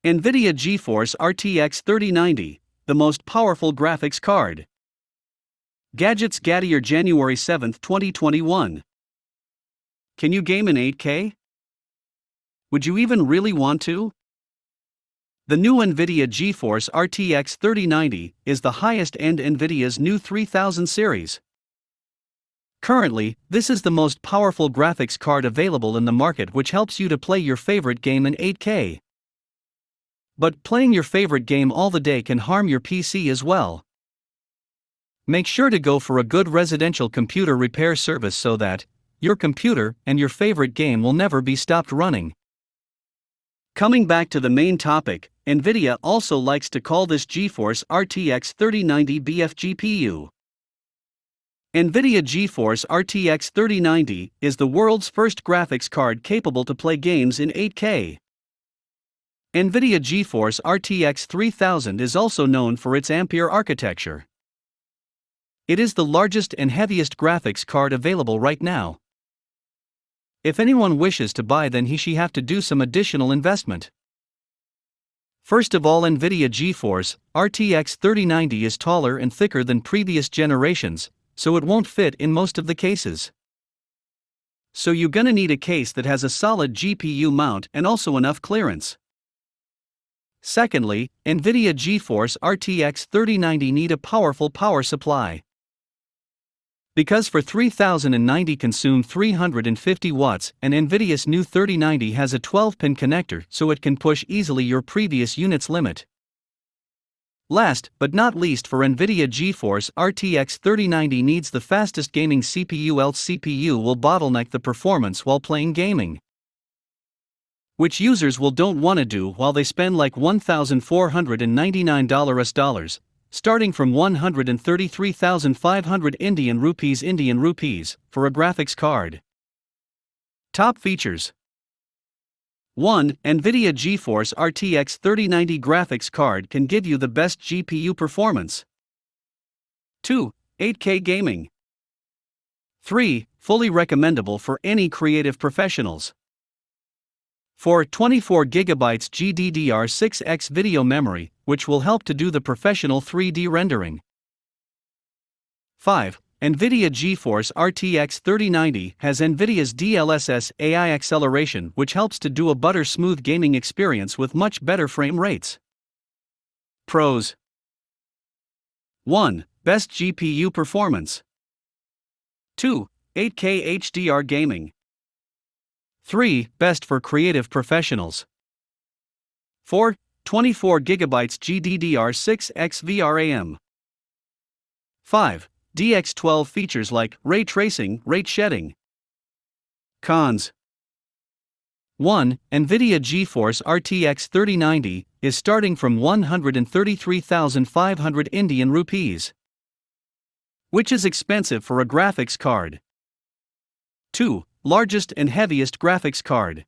NVIDIA GeForce RTX 3090, the most powerful graphics card. Gadgets Gadder January 7, 2021. Can you game in 8K? Would you even really want to? The new NVIDIA GeForce RTX 3090 is the highest-end NVIDIA's new 3000 series. Currently, this is the most powerful graphics card available in the market, which helps you to play your favorite game in 8K. But playing your favorite game all the day can harm your PC as well. Make sure to go for a good residential computer repair service so that your computer and your favorite game will never be stopped running. Coming back to the main topic, NVIDIA also likes to call this GeForce RTX 3090 BF GPU. NVIDIA GeForce RTX 3090 is the world's first graphics card capable to play games in 8K. NVIDIA GeForce RTX 3000 is also known for its Ampere architecture. It is the largest and heaviest graphics card available right now. If anyone wishes to buy, then he/she have to do some additional investment. First of all, NVIDIA GeForce RTX 3090 is taller and thicker than previous generations, so it won't fit in most of the cases. So you're gonna need a case that has a solid GPU mount and also enough clearance. Secondly, NVIDIA GeForce RTX 3090 need a powerful power supply. Because for 3090 consume 350 watts and NVIDIA's new 3090 has a 12-pin connector, so it can push easily your previous unit's limit. Last but not least, for NVIDIA GeForce RTX 3090 needs the fastest gaming CPU, else CPU will bottleneck the performance while playing gaming, which users don't want to do while they spend like $1,499 starting from 133,500 Indian rupees for a graphics card. Top features. 1. NVIDIA GeForce RTX 3090 graphics card can give you the best GPU performance. 2. 8K gaming. 3. Fully recommendable for any creative professionals. 4. 24GB GDDR6X video memory, which will help to do the professional 3D rendering. 5. NVIDIA GeForce RTX 3090 has NVIDIA's DLSS AI acceleration, which helps to do a butter-smooth gaming experience with much better frame rates. Pros. 1. Best GPU performance. 2. 8K HDR gaming. 3. Best for creative professionals. 4. 24GB GDDR6X VRAM. 5. DX12 features like ray tracing, rate shedding. Cons. 1. NVIDIA GeForce RTX 3090 is starting from 133,500 Indian rupees, which is expensive for a graphics card. 2. Largest and heaviest graphics card.